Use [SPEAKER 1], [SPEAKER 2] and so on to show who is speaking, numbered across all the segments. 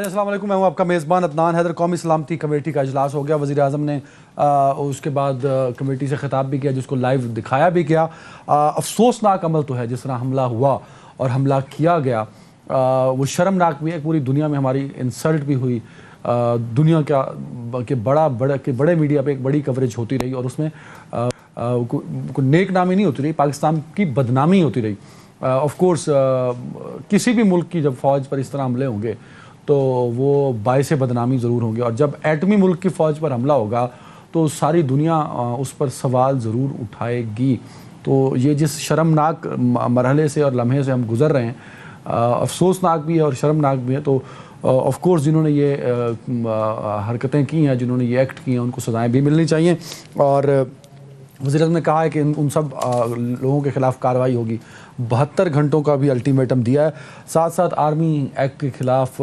[SPEAKER 1] अस्सलाम वालेकुम, मैं हूं आपका मेज़बान अदनान हैदर। कौमी सलामती कमेटी का इजलास हो गया। वज़ीर आज़म ने उसके बाद कमेटी से ख़िताब भी किया, जिसको लाइव दिखाया भी गया। अफसोसनाक अमल तो है जिस तरह हमला हुआ और हमला किया गया, वो शर्मनाक भी है। पूरी दुनिया में हमारी इंसल्ट भी हुई। दुनिया के बड़े मीडिया पे एक बड़ी कवरेज होती रही और उसमें कोई नेक नामी नहीं होती रही, पाकिस्तान की बदनामी होती रही। ऑफ कोर्स किसी भी मुल्क की जब फ़ौज पर इस तरह हमले होंगे तो वो बायसे बदनामी ज़रूर होंगे, और जब एटमी मुल्क की फ़ौज पर हमला होगा तो सारी दुनिया उस पर सवाल ज़रूर उठाएगी। तो ये जिस शर्मनाक मरहले से और लम्हे से हम गुज़र रहे हैं, अफसोसनाक भी है और शर्मनाक भी है। तो ऑफ कोर्स जिन्होंने ये हरकतें की हैं, जिन्होंने ये एक्ट किए हैं, उनको सज़ाएँ भी मिलनी चाहिए। और वज़ीर आज़म ने कहा है कि उन सब लोगों के ख़िलाफ़ कार्रवाई होगी। 72 घंटों का भी अल्टीमेटम दिया है। साथ साथ आर्मी एक्ट के ख़िलाफ़,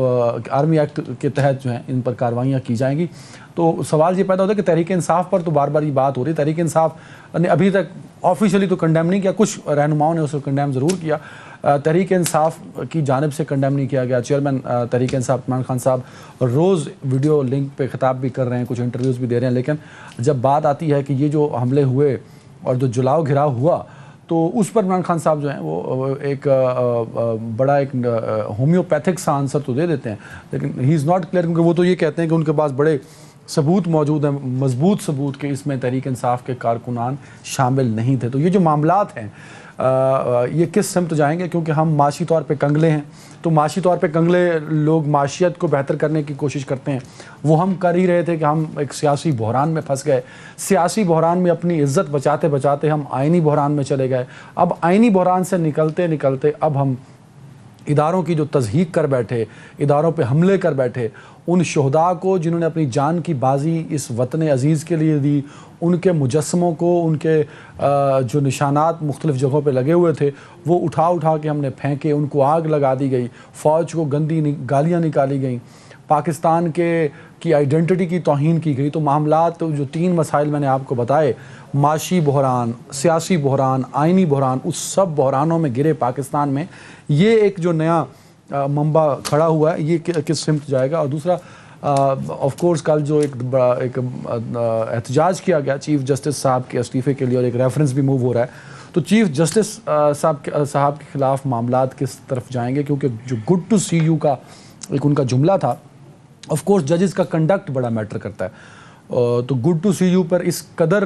[SPEAKER 1] आर्मी एक्ट के तहत जो है इन पर कार्रवाइयाँ की जाएंगी। तो सवाल ये पैदा होता है कि तहरीक इंसाफ पर तो बार बार ये बात हो रही है। तहरीक इंसाफ ने अभी तक ऑफिशियली तो कंडेम नहीं किया, कुछ रहनुमाओं ने उसे कंडेम ज़रूर किया। तहरीक इंसाफ की जानिब से कंडेम नहीं किया गया। चेयरमैन तहरीक इंसाफ इमरान खान साहब रोज़ वीडियो लिंक पे ख़िताब भी कर रहे हैं, कुछ इंटरव्यूज़ भी दे रहे हैं, लेकिन जब बात आती है कि ये जो हमले हुए और जो जुलाव घिराव हुआ, तो उस पर इमरान खान साहब जो हैं वो एक बड़ा एक होम्योपैथिक सा आंसर तो दे देते हैं, लेकिन ही इज़ नॉट क्लियर, क्योंकि वो तो ये कहते हैं कि उनके पास बड़े सबूत मौजूद हैं, मजबूत सबूत के इसमें तहरीक इंसाफ के कारकुनान शामिल नहीं थे। तो ये जो मामलात हैं ये किस सिमत जाएंगे, क्योंकि हम माशी तौर पे कंगले हैं। तो माशी तौर पे कंगले लोग माशियत को बेहतर करने की कोशिश करते हैं। वो हम कर ही रहे थे कि हम एक सियासी बहरान में फंस गए। सियासी बहरान में अपनी इज़्ज़त बचाते बचाते हम आइनी बहरान में चले गए। अब आइनी बहरान से निकलते निकलते अब हम इदारों की जो तज़हीक कर बैठे, इदारों पे हमले कर बैठे, उन शहदा को जिन्होंने अपनी जान की बाजी इस वतन अज़ीज़ के लिए दी, उनके मुजस्समों को, उनके जो निशानात मुख्तलिफ़ जगहों पे लगे हुए थे, वो उठा उठा के हमने फेंके, उनको आग लगा दी गई, फ़ौज को गंदी गालियाँ निकाली गई, पाकिस्तान की आइडेंटिटी की तौहीन की गई। तो मामलात जो 3 मसाइल मैंने आपको बताए, माशी बहरान, सियासी बहरान, आइनी बहरान, उस सब बहरानों में गिरे पाकिस्तान में ये एक जो नया मंबा खड़ा हुआ है, ये किस सिमत जाएगा। और दूसरा ऑफ कोर्स कल जो एक एहतजाज किया गया चीफ जस्टिस साहब के इस्तीफ़े के लिए, और एक रेफरेंस भी मूव हो रहा है, तो चीफ जस्टिस साहब के ख़िलाफ़ मामलात किस तरफ जाएंगे, क्योंकि जो गुड टू सी यू का एक उनका जुमला था, ऑफ कोर्स जजेस का कंडक्ट बड़ा मैटर करता है। तो गुड टू सी यू पर इस कदर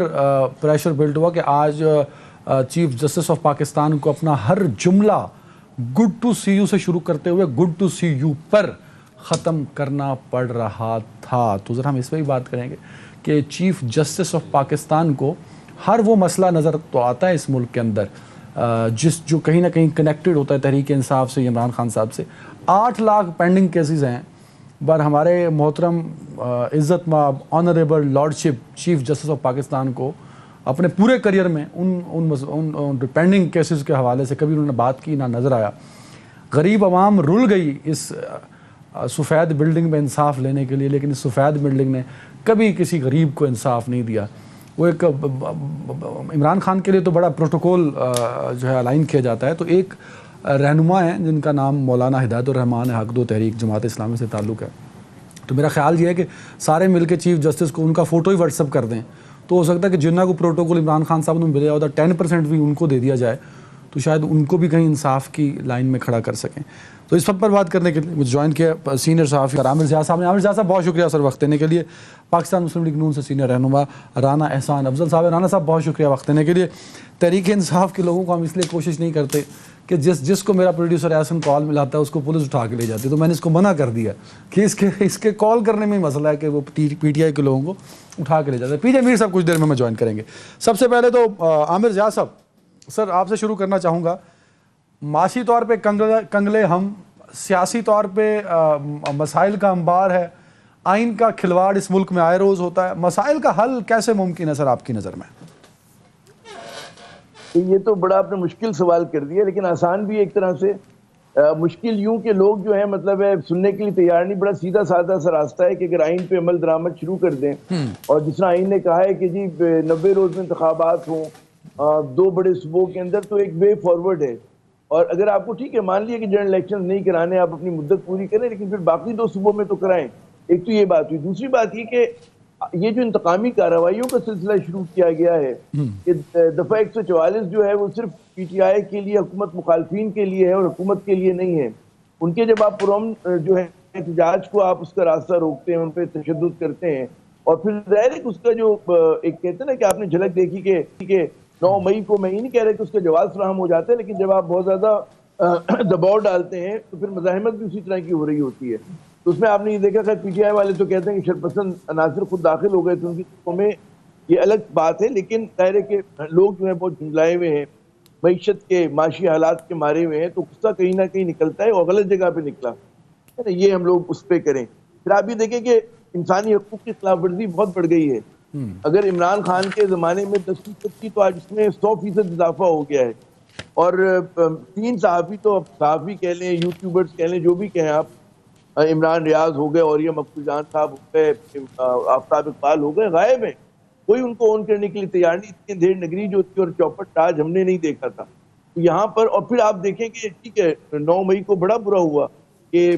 [SPEAKER 1] प्रेशर बिल्ड हुआ कि आज चीफ जस्टिस ऑफ पाकिस्तान को अपना हर जुमला गुड टू सी यू से शुरू करते हुए गुड टू सी यू पर ख़त्म करना पड़ रहा था। तो ज़रा हम इस पर भी बात करेंगे कि चीफ जस्टिस ऑफ पाकिस्तान को हर वो मसला नज़र तो आता है इस मुल्क के अंदर जो कहीं ना कहीं कनेक्टेड होता है तहरीक इंसाफ से, इमरान खान साहब से। 8 लाख पेंडिंग केसेस हैं, पर हमारे मोहतरम इज़्ज़त माब honourable lordship chief justice of Pakistan को अपने पूरे करियर में उन पेंडिंग केसेस के हवाले से कभी उन्होंने बात की ना नज़र आया। गरीब आवाम रुल गई इस सफ़ेद बिल्डिंग में इंसाफ लेने के लिए, लेकिन इस सफ़ेद बिल्डिंग ने कभी किसी गरीब को इंसाफ नहीं दिया। वो एक इमरान खान के लिए तो बड़ा प्रोटोकॉल जो है अलाइन किया जाता है। तो एक रहनुमा है जिनका नाम मौलाना हिदायतुर रहमान है, हक दो तहरीक जमात इस्लामी से ताल्लुक़ है। तो मेरा ख्याल ये है कि सारे मिलकर चीफ जस्टिस को उनका फ़ोटो ही व्हाट्सअप कर दें, तो हो सकता है कि जिन्ना को प्रोटोकॉल इमरान खान साहब ने मिला होता 10% भी उनको दे दिया जाए, तो शायद उनको भी कहीं इंसाफ की लाइन में खड़ा कर सकें। तो इस सब पर बात करने के लिए मुझे ज्वाइन किया सीनियर सहाफ़ी आमिर ज़िया साहब ने। आमिर ज़िया साहब बहुत शुक्रिया सर वक्त देने के लिए। पाकिस्तान मुस्लिम लीग नून से सीनियर रहनुमा राना एहसान अफजल साहब। राना साहब बहुत शुक्रिया वक्त देने के लिए। तहरीक इंसाफ के लोगों को हम इसलिए कोशिश नहीं करते कि जिसको मेरा प्रोड्यूसर एहसन कॉल मिलाता है उसको पुलिस उठा के ले जाती है, तो मैंने इसको मना कर दिया कि इसके कॉल करने में ही मसला है कि वो PTI के लोगों को उठा के ले जाते हैं। पीजे मीर साहब कुछ देर में मैं ज्वाइन करेंगे। सबसे पहले तो आमिर ज़िया साहब, सर आपसे शुरू करना चाहूँगा। माशी तौर पे कंगले हम, सियासी तौर पे मसाइल का अंबार है, आइन का खिलवाड़ इस मुल्क में आए रोज़ होता है। मसाइल का हल कैसे मुमकिन है सर आपकी नज़र में?
[SPEAKER 2] ये तो बड़ा आपने मुश्किल सवाल कर दिया, लेकिन आसान भी एक तरह से। मुश्किल यूं कि लोग जो है मतलब है सुनने के लिए तैयार नहीं। बड़ा सीधा साधा सा रास्ता है कि अगर आइन पे अमल दरामद शुरू कर दें, और जिस तरह आइन ने कहा है कि जी 90 रोज में इंतखाबात हों 2 बड़े सूबों के अंदर, तो एक वे फॉरवर्ड है। और अगर आपको ठीक है मान लिया कि जनरल इलेक्शन नहीं कराने, आप अपनी मुद्दत पूरी करें, लेकिन फिर बाकी 2 सूबों में तो कराएं। एक तो ये बात हुई। दूसरी बात ये कि ये जो इंतकामी कार्रवाइयों का सिलसिला शुरू किया गया है कि दफा 144 जो है वो सिर्फ पीटीआई के लिए, हुकूमत मुखालफीन के लिए है और हुकूमत के लिए नहीं है। उनके जब आप पुरअमन जो है एहतजाज को आप उसका रास्ता रोकते हैं, उन पर तशद्दुद करते हैं, और फिर जाहिर है कि उसका जो एक कहते हैं ना कि आपने झलक देखी कि 9 मई को, मैं ये नहीं कह रहा कि उसका जवाब फराहम हो जाता है, लेकिन जब आप बहुत ज्यादा दबाव डालते हैं तो फिर मज़ाहमत भी उसी तरह की हो रही होती है। तो उसमें आपने ये देखा कि पीटीआई वाले तो कहते हैं कि शरपसंद अनासर खुद दाखिल हो गए थे उनकी सूबों में, ये अलग बात है, लेकिन जाहिर है कि लोग जो है बहुत झुंझलाए हुए हैं, मईशत के माशी हालात के मारे हुए हैं, तो गुस्सा कहीं ना कहीं निकलता है और गलत जगह पे निकला है ना, ये हम लोग उस पर करें। फिर आप ये देखें कि इंसानी हकूक की खिलाफ वर्जी बहुत बढ़ गई है। अगर इमरान खान के ज़माने में 10% थी तो आज इसमें 100% इजाफा हो गया है। और 3 सहाफ़ी, तो अब सहाफ़ी कह लें, यूट्यूबर्स कह लें, जो भी कहें आप, इमरान रियाज हो गए और ये मकबूल जान साहब हो गए, आफ्ताब इकबाल हो गए, गायब हैं। कोई उनको ऑन करने के लिए तैयार नहीं। इतनी देर नगरी जो थी और चौपट ताज हमने नहीं देखा था। तो यहाँ पर और फिर आप देखें कि ठीक है 9 मई को बड़ा बुरा हुआ कि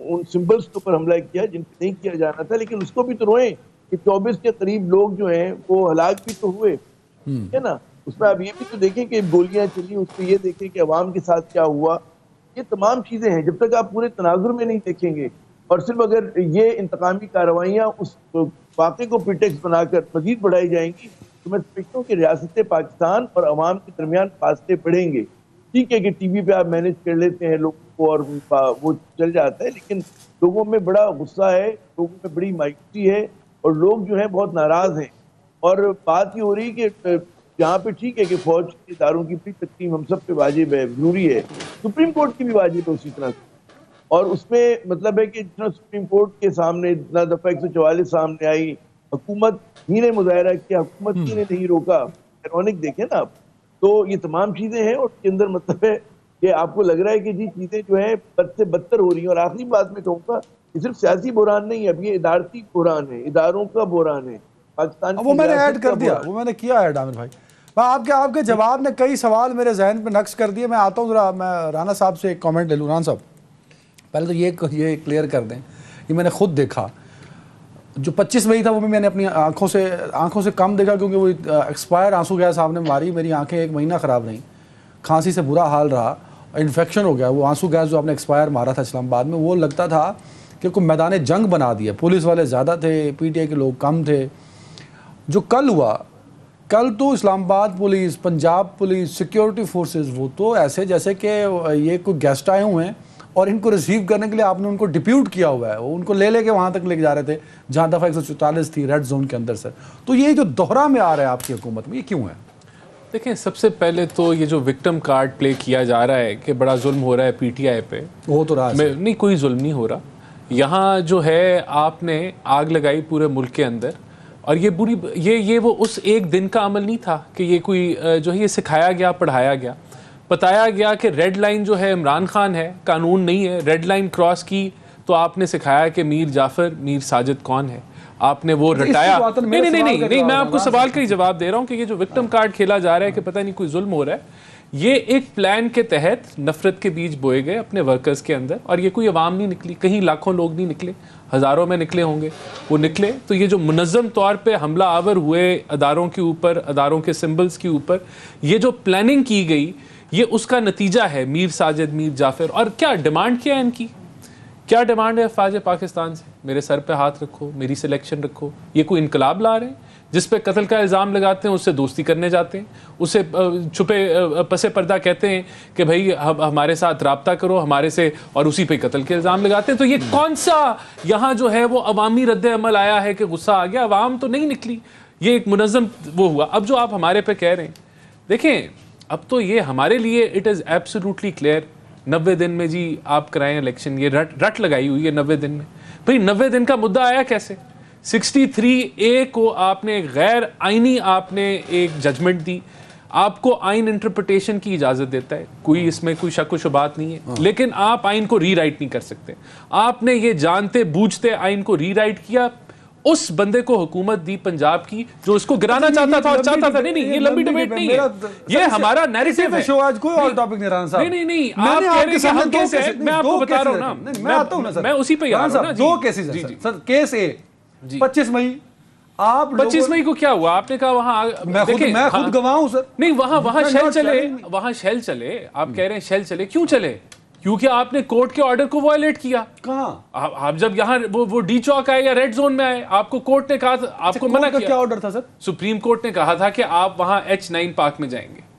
[SPEAKER 2] उन सिंबल्स के ऊपर हमला किया जिनको नहीं किया जाना था, लेकिन उसको भी तो रोए कि 24 के करीब लोग जो हैं वो हलाक भी तो हुए, है ना। उसमें आप ये भी तो देखें कि गोलियां चली, उसमें ये देखें कि अवाम के साथ क्या हुआ। ये तमाम चीजें हैं, जब तक आप पूरे तनाजुर में नहीं देखेंगे और सिर्फ अगर ये इंतकामी कार्रवाइयाँ उस वाक़े को प्रिटेक्स्ट बनाकर मजीद बढ़ाई जाएंगी तो मैं समझता हूँ कि रियासत पाकिस्तान और अवाम के दरमियान फासले बढ़ेंगे। ठीक है कि टीवी पे आप मैनेज कर लेते हैं लोगों को और वो चल जाता है, लेकिन लोगों में बड़ा गुस्सा है, लोगों में बड़ी मायूसी है और लोग जो है बहुत नाराज हैं। और बात ये हो रही है कि जहाँ पे ठीक है कि फौज के इदारों की भी तकसीम हम सब पे वाजिब है, जरूरी है, सुप्रीम कोर्ट की भी वाजिब है उसी तरह से। और उसमें मतलब है कि जितना सुप्रीम कोर्ट के सामने जितना दफा 144 सामने आई, हुकूमत ही ने मुजाहरा किया, हुकूमत ही ने नहीं रोका, इरॉनिक देखें ना आप। तो ये तमाम चीजें हैं और उसके अंदर मतलब है कि आपको लग रहा है कि जी चीजें जो है बद से बदतर हो रही हैं। और आखिरी बात में कहूँगा, ये सिर्फ सियासी बुहरान नहीं है, अब ये इदारती बुहरान है, इदारों का बुहरान है पाकिस्तान।
[SPEAKER 1] वो मैंने ऐड कर दिया, वो मैंने किया ऐड आमिर भाई। आपके जवाब ने कई सवाल मेरे जहन पे नक्श कर दिए। मैं आता हूँ जरा, मैं राना साहब से एक कमेंट ले लूँ। राना साहब, पहले तो ये क्लियर कर दें, ये मैंने खुद देखा, जो 25 मई था वो भी मैंने अपनी आंखों से कम देखा, क्योंकि वो एक्सपायर आंसू गैस साहब ने मारी, मेरी आंखें 1 महीना ख़राब रहीं, खांसी से बुरा हाल रहा, इन्फेक्शन हो गया। वो आंसू गैस जो आपने एक्सपायर मारा था इस्लामाबाद में, वो लगता था कि कोई मैदान जंग बना दिया। पुलिस वाले ज़्यादा थे, पीटीआई के लोग कम थे। जो कल हुआ, कल तो Islamabad police, Punjab police, security forces, वो तो ऐसे जैसे कि ये कोई गेस्ट आए हुए हैं और इनको रिसीव करने के लिए आपने उनको डिप्यूट किया हुआ है। वो उनको ले के वहाँ तक लेके जा रहे थे जहाँ दफ़ा 144 थी रेड जोन के अंदर से। तो ये जो दोहरा में आ रहा है आपकी हुकूमत में, ये क्यों है?
[SPEAKER 3] देखें, सबसे पहले तो ये जो विक्टिम कार्ड प्ले किया जा रहा है कि बड़ा जुल्म हो रहा है पीटीआई पे,
[SPEAKER 1] वो तो रहा
[SPEAKER 3] नहीं, कोई जुल्म नहीं हो रहा। यहाँ जो है आपने आग लगाई पूरे मुल्क के अंदर, और ये बुरी ये वो उस एक दिन का अमल नहीं था कि ये कोई जो है ये सिखाया गया, पढ़ाया गया, बताया गया कि रेड लाइन जो है इमरान खान है, कानून नहीं है। रेड लाइन क्रॉस की तो आपने सिखाया कि मीर जाफर, मीर साजिद कौन है, आपने वो रटाया। नहीं, मैं आपको सवाल का ही जवाब दे रहा हूँ कि ये जो विक्टिम कार्ड खेला जा रहा है कि पता नहीं कोई जुल्म हो रहा है, ये एक प्लान के तहत नफरत के बीज बोए गए अपने वर्कर्स के अंदर। और ये कोई अवाम नहीं निकली, कहीं लाखों लोग नहीं निकले, हज़ारों में निकले होंगे, वो निकले। तो ये जो मुनज़्ज़म तौर पे हमला आवर हुए अदारों के ऊपर, अदारों के सिंबल्स के ऊपर, ये जो प्लानिंग की गई, ये उसका नतीजा है मीर साजिद, मीर जाफर। और क्या डिमांड किया है इनकी? क्या डिमांड है फ़ौज पाकिस्तान से? मेरे सर पे हाथ रखो, मेरी सिलेक्शन रखो। ये कोई इनकलाब ला रहे हैं? जिस पे कत्ल का इल्ज़ाम लगाते हैं उससे दोस्ती करने जाते हैं, उसे छुपे पसे पर्दा कहते हैं कि भाई हमारे साथ राब्ता करो हमारे से, और उसी पे कत्ल के इल्ज़ाम लगाते हैं। तो ये कौन सा यहाँ जो है वो अवामी रद्द अमल आया है कि गुस्सा आ गया? अवाम तो नहीं निकली, ये एक मुनज़्ज़म वो हुआ। अब जो आप हमारे पे कह रहे हैं, देखें, अब तो ये हमारे लिए इट इज़ एब्सोल्युटली क्लियर, 90 दिन में जी आप कराएं इलेक्शन, ये रट लगाई हुई है 90 दिन में। भाई 90 दिन का मुद्दा आया कैसे? 63A को आपने गैर आइनी आपने एक जजमेंट दी, आपको आइन इंटरप्रिटेशन की इजाज़त देता है, कोई इसमें कोई शक व शुबात नहीं है, लेकिन आप आइन को रीराइट नहीं कर सकते। आपने ये जानते बूझते आइन को रीराइट किया, उस बंदे को हुकूमत दी पंजाब की जो उसको गिराना चाहता था और चाहता था। नहीं, ये लंबी डिबेट नहीं है, ये हमारा नैरेटिव है।
[SPEAKER 1] आज कोई और टॉपिक नहीं राना साहब।
[SPEAKER 3] नहीं, आप कह रहे हैं कि हम कैसे हैं, मैं आपको बता रहा हूं ना,
[SPEAKER 1] मैं आता हूं ना सर,
[SPEAKER 3] मैं उसी पे आ रहा हूं ना।
[SPEAKER 1] दो केसेस हैं सर। केस ए 25 मई, आप
[SPEAKER 3] 25 मई को क्या हुआ? आपने कहा वहां
[SPEAKER 1] मैं खुद गवाह हूं सर।
[SPEAKER 3] नहीं, वहां शेल चले, आप कह रहे हैं शेल चले, क्यों चले? क्योंकि आपने कोर्ट के ऑर्डर को वायलेट किया।
[SPEAKER 1] कहां?
[SPEAKER 3] आप जब यहाँ वो डी चौक आए या रेड जोन में आए, आपको कोर्ट ने कहा था, आपको मना किया।
[SPEAKER 1] क्या ऑर्डर था सर?
[SPEAKER 3] सुप्रीम कोर्ट ने कहा था कि आप वहां H9 पार्क में जाएंगे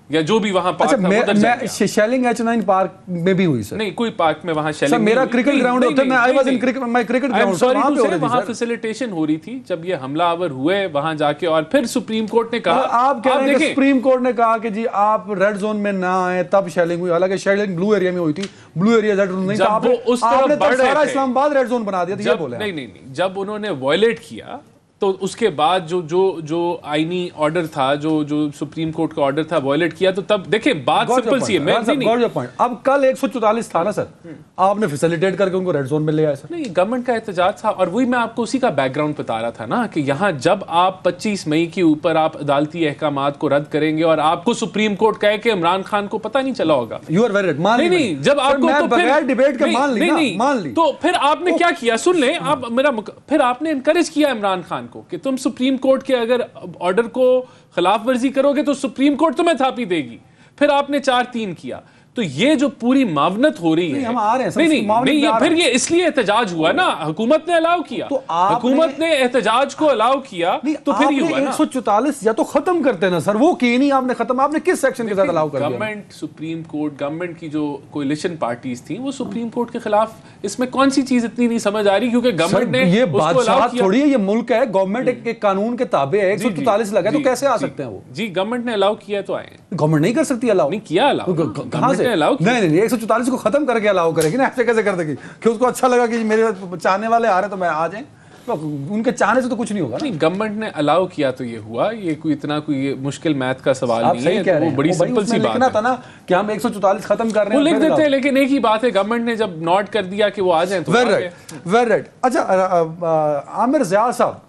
[SPEAKER 3] या जो भी वहां पार्क था उधर जाएंगे।
[SPEAKER 1] शेलिंग H9 पार्क में भी हुई सर?
[SPEAKER 3] नहीं, कोई पार्क में वहां शेलिंग।
[SPEAKER 1] सर मेरा क्रिकेट ग्राउंड होता है, मैं I was in cricket, my cricket ground,
[SPEAKER 3] वहां पे हो रही थी। वहां फैसिलिटेशन हो रही थी जब ये हमलावर हुए वहां जाके, और फिर सुप्रीम कोर्ट ने कहा,
[SPEAKER 1] आप कह रहे हैं कि सुप्रीम कोर्ट ने कहा कि जी आप रेड जोन में ना आए तब शेलिंग हुई, हालांकि शेलिंग ब्लू एरिया में हुई थी, ब्लू एरिया रेड जोन नहीं था। आपने तो सारा इस्लामाबाद रेड जोन बना दिया था, ये बोले।
[SPEAKER 3] नहीं, जब उन्होंने वायलेट किया तो उसके बाद जो आईनी ऑर्डर था, जो सुप्रीम कोर्ट का ऑर्डर था, वायलेट किया, तो तब देखिए बात सिंपल सी है।
[SPEAKER 1] अब कल 144 था ना सर, आपने फैसिलिटेट करके उनको रेड जोन में ले आए सर।
[SPEAKER 3] नहीं, गवर्नमेंट का एहतजाज था, और वही मैं आपको उसी का बैकग्राउंड बता रहा था ना कि यहाँ जब आप 25 मई के ऊपर आप अदालती अहकामात को रद्द करेंगे और आपको सुप्रीम कोर्ट कहे कि इमरान खान को पता नहीं चला होगा।
[SPEAKER 1] यू आर वेरी राइट, मान
[SPEAKER 3] नहीं, जब आपको तो
[SPEAKER 1] बगैर डिबेट के मान ली,
[SPEAKER 3] तो फिर आपने क्या किया? सुन लें आप मेरा, फिर आपने इनकरेज किया इमरान खान को कि तुम सुप्रीम कोर्ट के अगर ऑर्डर को खिलाफ वर्जी करोगे तो सुप्रीम कोर्ट तुम्हें थापी देगी। फिर आपने 4-3 किया। तो ये जो पूरी मावनत हो रही है,
[SPEAKER 1] हम आ रहे हैं
[SPEAKER 3] नहीं, फिर ये इसलिए एहतजाज हुआ ना, हुकूमत ने अलाउ किया, तो हुकूमत ने एहतजाज को अलाउ किया, तो फिर ये हुआ ना।
[SPEAKER 1] 144 या तो खत्म करते ना सर, वो की नहीं आपने खत्म, आपने किस सेक्शन के साथ अलाउ कर दिया?
[SPEAKER 3] गवर्नमेंट, सुप्रीम कोर्ट, गवर्नमेंट की जो कोalition पार्टीज थी वो सुप्रीम कोर्ट के खिलाफ, इसमें कौन सी चीज इतनी नहीं समझ आ रही? क्योंकि गवर्नमेंट ने
[SPEAKER 1] ये बात थोड़ी है, ये मुल्क है, गवर्नमेंट एक कानून के ताबे है। 144 लगा तो कैसे आ सकते हैं वो?
[SPEAKER 3] जी, गवर्नमेंट ने अलाउ किया तो आए।
[SPEAKER 1] गवर्नमेंट नहीं कर सकती अलाउ?
[SPEAKER 3] नहीं किया अलाउ,
[SPEAKER 1] कहां से अलाउ? नहीं, 144 को खत्म करके अलाउ करेगी ना, ऐसे कैसे कर देगी कि उसको अच्छा लगा कि मेरे चाहने वाले आ रहे तो मैं आ जाए? तो उनके चाहने से तो कुछ नहीं होगा।
[SPEAKER 3] नहीं, गवर्नमेंट ने अलाउ किया तो ये हुआ, ये कोई इतना कोई मुश्किल मैथ का सवाल नहीं है, वो बड़ी सिंपल सी बात है।
[SPEAKER 1] था ना कि हम 144 खत्म कर रहे हैं,
[SPEAKER 3] वो लिख देते हैं, लेकिन एक ही बात है, गवर्नमेंट ने जब नोट कर दिया कि वो आ जाए तो
[SPEAKER 1] वेरी राइट। अच्छा आमिर ज़िया साहब,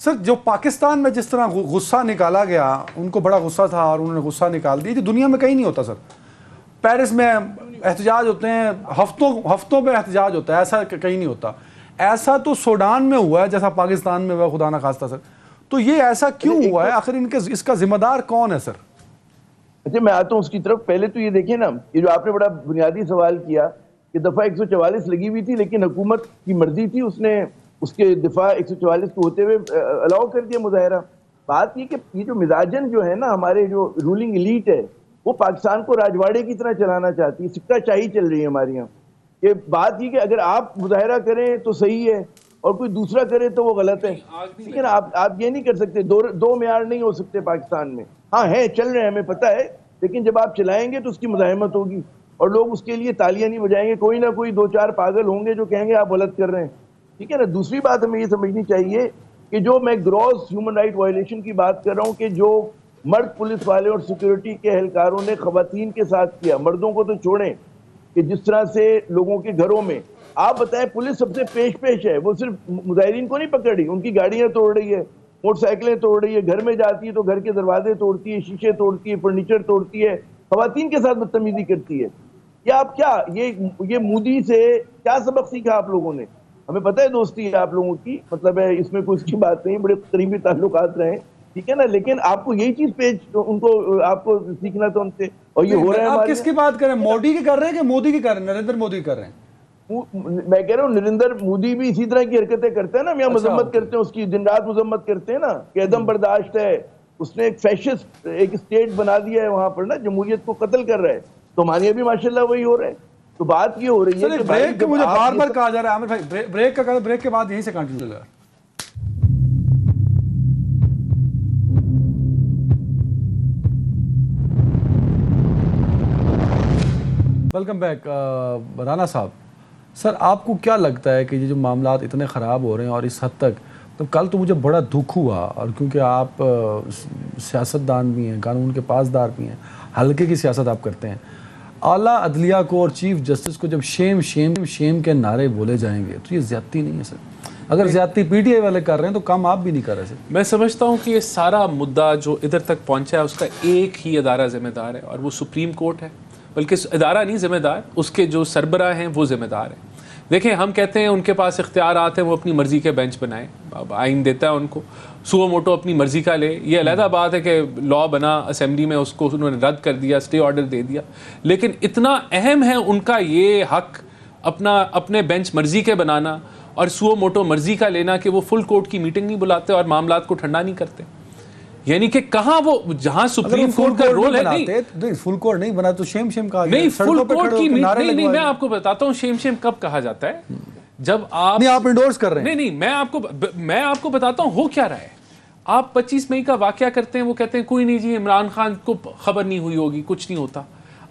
[SPEAKER 1] सर जो पाकिस्तान में जिस तरह गुस्सा निकाला गया, उनको बड़ा गुस्सा था और उन्होंने गुस्सा निकाल दिया, दुनिया में कहीं नहीं होता सर। पेरिस में एहतजाज होते हैं, हफ्तों में एहतजाज होता है, ऐसा कहीं नहीं होता। ऐसा तो सूडान में हुआ है जैसा पाकिस्तान में हुआ, खुदा ना खास्ता सर। तो ये ऐसा क्यों हुआ है आखिर? इसका जिम्मेदार कौन है सर?
[SPEAKER 2] अच्छा, मैं आता हूँ उसकी तरफ। पहले तो ये देखिए ना, ये जो आपने बड़ा बुनियादी सवाल किया कि दफा 144 लगी हुई थी, लेकिन हुकूमत की मर्जी थी, उसने उसके दफा 144 को होते हुए अलाउ कर दिया मुजाहरा। बात ये कि ये जो मिजाजन जो है ना, हमारे जो रूलिंग एलीट है, वो पाकिस्तान को राजवाड़े की तरह चलाना चाहती है, सिक्का शाही चल रही है हमारे यहाँ। ये बात ये कि अगर आप मुजाहरा करें तो सही है और कोई दूसरा करे तो वो गलत है, लेकिन आप ये नहीं कर सकते। दो मेयार नहीं हो सकते पाकिस्तान में। हाँ है, चल रहे हैं, हमें पता है, लेकिन जब आप चलाएंगे तो उसकी मुजाहिमत होगी और लोग उसके लिए तालियां नहीं बजाएंगे। कोई ना कोई 2-4 पागल होंगे जो कहेंगे आप गलत कर रहे हैं, ठीक है ना। दूसरी बात हमें ये समझनी चाहिए कि जो मैं ग्रॉस ह्यूमन राइट वायलेशन की बात कर रहा हूँ कि जो मर्द पुलिस वाले और सिक्योरिटी के एहलकारों ने खवातीन के साथ किया, मर्दों को तो छोड़ें, कि जिस तरह से लोगों के घरों में, आप बताएं, पुलिस सबसे पेश है, वो सिर्फ मुजाहिरीन को नहीं पकड़ रही, उनकी गाड़ियां तोड़ रही है, मोटरसाइकिलें तोड़ रही है, घर में जाती है तो घर के दरवाजे तोड़ती है, शीशे तोड़ती है, फर्नीचर तोड़ती है, खवातीन के साथ बदतमीजी करती है। या आप क्या ये मोदी से क्या सबक सीखा आप लोगों ने? हमें पता है दोस्ती है आप लोगों की, मतलब है इसमें कोई इसकी बात नहीं, बड़े करीबी ताल्लुकात रहे, ठीक है ना, लेकिन आपको यही चीज पेश उनको आपको सीखना था उनसे, और ये हो रहा है।
[SPEAKER 1] आप किसकी बात कर रहे हैं? मोदी की कर रहे हैं कि मोदी की कर रहे हैं? नरेंद्र मोदी कर रहे हैं?
[SPEAKER 2] मैं कह रहा हूँ नरेंद्र मोदी भी इसी तरह की हरकतें करते हैं ना, यहाँ मजम्मत करते हैं उसकी, दिन रात मजम्मत करते हैं ना कि अदम बर्दाश्त है। उसने एक फैशिस्ट एक स्टेट बना दिया है वहां पर ना, जमहूरियत को कत्ल कर रहा है, तो हमारे यहाँ भी माशाल्लाह वही हो रहा है। तो बात ये हो रही है कि
[SPEAKER 1] ब्रेक मुझे बार-बार कहा जा रहा है आमिर भाई, ब्रेक के बाद यहीं से कंटिन्यू करेगा। वेलकम बैक राना साहब। सर आपको क्या लगता है कि ये जो मामलात इतने ख़राब हो रहे हैं और इस हद तक, तो कल तो मुझे बड़ा दुख हुआ, और क्योंकि आप सियासतदान भी हैं, कानून के पासदार भी हैं, हल्के की सियासत आप करते हैं, आला अदलिया को और चीफ जस्टिस को जब शेम शेम शेम के नारे बोले जाएंगे तो ये ज़्यादती नहीं है सर? अगर ज्यादती पीटीआई वाले कर रहे हैं तो काम आप भी नहीं कर रहे सर।
[SPEAKER 3] मैं समझता हूं कि ये सारा मुद्दा जो इधर तक पहुंचा है उसका एक ही अदारा जिम्मेदार है और वो सुप्रीम कोर्ट है, बल्कि अदारा नहीं जिम्मेदार, उसके जो सरबराह हैं वो जिम्मेदार हैं। देखें, हम कहते हैं उनके पास इख्तियारात हैं, वो अपनी मर्जी के बेंच बनाएं, अब आइन देता है उनको, सुओ मोटो अपनी मर्जी का ले, ये अलहदा बात है कि लॉ बना असेंबली में, उसको उन्होंने रद्द कर दिया, स्टे ऑर्डर दे दिया, लेकिन इतना अहम है उनका ये हक अपने बेंच मर्जी के बनाना और सुओ मोटो मर्जी का लेना कि वो फुल कोर्ट की मीटिंग नहीं बुलाते और मामलात को ठंडा नहीं करते। यानी कि कहाँ वो, जहां सुप्रीम कोर्ट का रोल है,
[SPEAKER 1] नहीं फुल कोर्ट नहीं बना तो शेम कहा
[SPEAKER 3] नहीं, फुल कोर्ट की मीटिंग नहीं, मैं आपको बताता हूँ शेम कब कहा जाता है, जब आप
[SPEAKER 1] इंडोर्स कर रहे हैं।
[SPEAKER 3] नहीं, मैं आपको बताता हूँ हो क्या रहा है। आप 25 मई का वाकया करते हैं, वो कहते हैं कोई नहीं जी, इमरान खान को खबर नहीं हुई होगी, कुछ नहीं होता।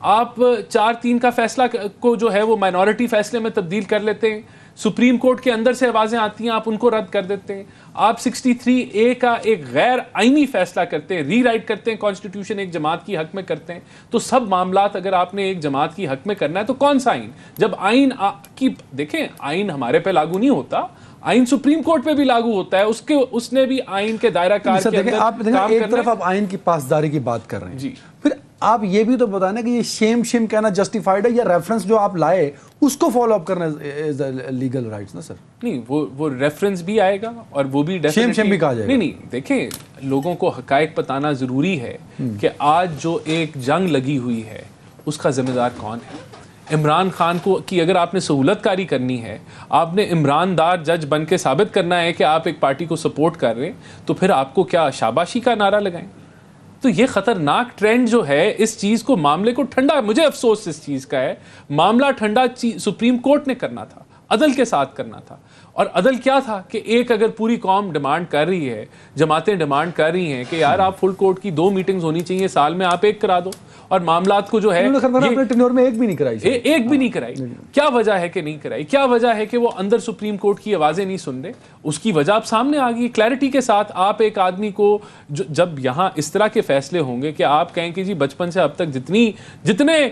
[SPEAKER 3] आप 4-3 का फैसला को जो है वो माइनॉरिटी फैसले में तब्दील कर लेते हैं, सुप्रीम कोर्ट के अंदर से आवाजें आती हैं, आप उनको रद्द कर देते हैं। आप 63A का एक गैर आईनी फैसला करते हैं, रीराइट करते हैं कॉन्स्टिट्यूशन, एक जमात की हक में करते हैं। तो सब मामलात अगर आपने एक जमात की हक में करना है तो कौन सा आइन, जब आइन की देखें, आइन हमारे पे लागू नहीं होता, आइन सुप्रीम कोर्ट पे भी लागू होता है, उसने भी आइन के दायरा कार के अंदर
[SPEAKER 1] आप
[SPEAKER 3] काम
[SPEAKER 1] एक
[SPEAKER 3] करना
[SPEAKER 1] तरफ आप आइन की पासदारी की बात कर रहे हैं
[SPEAKER 3] जी,
[SPEAKER 1] फिर आप ये भी तो बताना कि ये शेम कहना जस्टिफाइड है या रेफरेंस जो आप लाए उसको फॉलो अप करना इज लीगल राइट्स ना सर?
[SPEAKER 3] नहीं, वो रेफरेंस भी आएगा और वो भी
[SPEAKER 1] शेम भी कहा जाएगा।
[SPEAKER 3] नहीं, देखें, लोगों को हकायक बताना जरूरी है कि आज जो एक जंग लगी हुई है उसका जिम्मेदार कौन है। इमरान खान को की अगर आपने सहूलतकारी करनी है, आपने इमरानदार जज बन के साबित करना है कि आप एक पार्टी को सपोर्ट कर रहे हैं, तो फिर आपको क्या शाबाशी का नारा लगाएं? तो ये खतरनाक ट्रेंड जो है, इस चीज को, मामले को ठंडा, मुझे अफसोस इस चीज का है, मामला ठंडा सुप्रीम कोर्ट ने करना था, अदल के साथ करना था। और अदल क्या था कि एक अगर पूरी कौम डिमांड कर रही है, जमातें डिमांड कर रही हैं कि यार आप फुल कोर्ट की 2 मीटिंग्स होनी चाहिए साल में, आप एक करा दो, और मामलात को जो है
[SPEAKER 1] अपने टेन्योर में एक भी नहीं कराई,
[SPEAKER 3] एक भी नहीं कराई। क्या वजह है कि नहीं कराई? क्या वजह है कि वो अंदर सुप्रीम कोर्ट की आवाजें नहीं सुन रहे? उसकी वजह अब सामने आ गई क्लैरिटी के साथ। आप एक आदमी को जब यहां इस तरह के फैसले होंगे कि आप कहें कि जी बचपन से अब तक जितने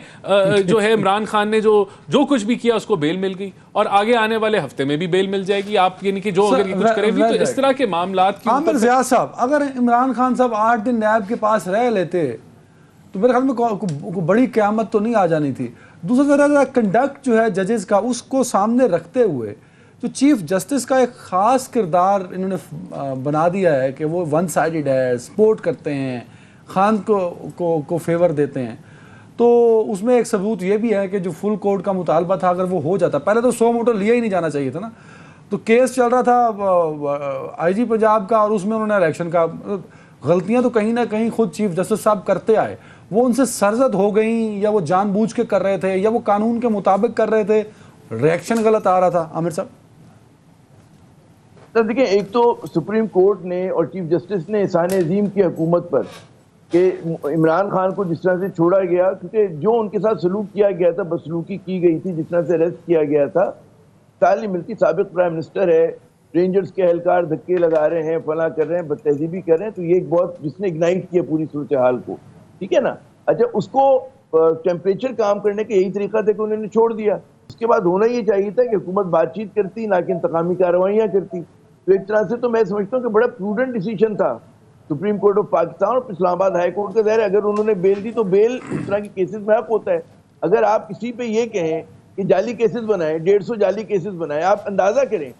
[SPEAKER 3] जो है इमरान खान ने जो कुछ भी किया उसको बेल मिल गई और आगे आने वाले हफ्ते में भी बेल मिल जाएगी, आप यानी कि जो अगर कुछ करें भी, तो इस तरह के मामलात
[SPEAKER 1] आमिर ज़िया साहब, अगर इमरान खान साहब 8 दिन नैब के पास रह लेते तो मेरे ख्याल में को बड़ी क़यामत तो नहीं आ जानी थी। दूसरा तरह कंडक्ट जो है जजेस का, उसको सामने रखते हुए जो चीफ जस्टिस का एक ख़ास किरदार इन्होंने बना दिया है कि वो वन साइडेड है, सपोर्ट करते हैं, खान को फेवर देते हैं, तो उसमें एक सबूत ये भी है कि जो फुल कोर्ट का मुतालबा था अगर वो हो जाता, पहले तो सो मोटो लिया ही नहीं जाना चाहिए था ना। तो केस चल रहा था आईजी पंजाब का और उसमें उन्होंने इलेक्शन का, गलतियां तो कहीं ना कहीं खुद चीफ जस्टिस साहब करते आए, वो उनसे सरजद हो गई या वो जानबूझ के कर रहे थे या वो कानून के मुताबिक कर रहे थे, रिएक्शन गलत आ रहा था। आमिर साहब
[SPEAKER 2] देखिए, एक तो सुप्रीम कोर्ट ने और चीफ जस्टिस ने एहसान अजीम की हुकूमत पर कि इमरान खान को जिस तरह से छोड़ा गया, क्योंकि जो उनके साथ सलूक किया गया था, बदसलूकी की गई थी, जिस तरह से अरेस्ट किया गया था, साल नहीं मिलती। साबिक प्राइम मिनिस्टर है, रेंजर्स के एहलकार धक्के लगा रहे हैं, फला कर रहे हैं, बदतहजीबी कर रहे हैं, तो ये एक बहुत जिसने इग्नाइट किया पूरी सूरत हाल को, ठीक है ना। अच्छा, उसको टेम्परेचर काम करने का यही तरीका था कि उन्होंने छोड़ दिया। उसके बाद होना ये चाहिए था कि हुकूमत बातचीत करती, ना कि इंतकामी कार्रवाइयाँ करती। तो एक तरह से तो मैं समझता हूँ कि बड़ा प्रूडेंट डिसीजन था सुप्रीम कोर्ट ऑफ पाकिस्तान और इस्लामाबाद हाई कोर्ट का। ज़ाहिर अगर उन्होंने बेल दी तो बेल इस तरह के केसेस में हक होता है। अगर आप किसी पे ये कहें कि जाली केसेस बनाए, 150 जाली केसेस बनाए, आप अंदाजा करें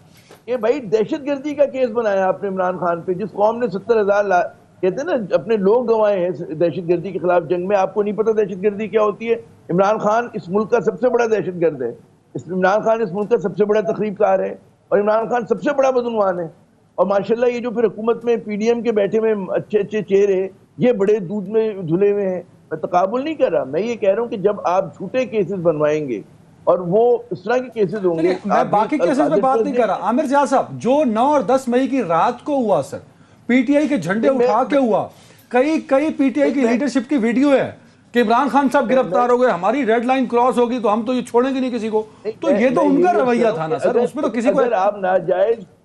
[SPEAKER 2] कि भाई दहशतगर्दी का केस बनाया आपने इमरान खान पे, जिस कौम ने 70,000 कहते हैं ना अपने लोग गंवाए हैं दहशतगर्दी के खिलाफ जंग में। आपको नहीं पता दहशतगर्दी क्या होती है? इमरान खान इस मुल्क का सबसे बड़ा दहशतगर्द है, इमरान खान इस मुल्क का सबसे बड़ा तकरीबकार है और इमरान खान सबसे बड़ा बदनवान है। और माशाल्लाह ये जो फिर हुकूमत में पीडीएम के बैठे में अच्छे चेहरे, ये बड़े दूध में धुले हुए हैं। मैं तकाबुल नहीं कर रहा, मैं ये कह रहा हूँ कि जब आप झूठे केसेस बनवाएंगे और वो इस तरह के केसेस होंगे,
[SPEAKER 1] मैं बाकी केसेस पे बात नहीं कर रहा। आमिर ज़िया साहब, जो 9 और 10 मई की रात को हुआ सर, पीटीआई के झंडे उठा के हुआ, कई पीटीआई की लीडरशिप की वीडियो है कि इमरान खान साहब गिरफ्तार हो गए, हमारी रेड लाइन क्रॉस होगी तो हम तो ये छोड़ेंगे नहीं किसी को। तो ये तो उनका रवैया था ना सर, उसमें तो किसी को, अगर
[SPEAKER 2] आप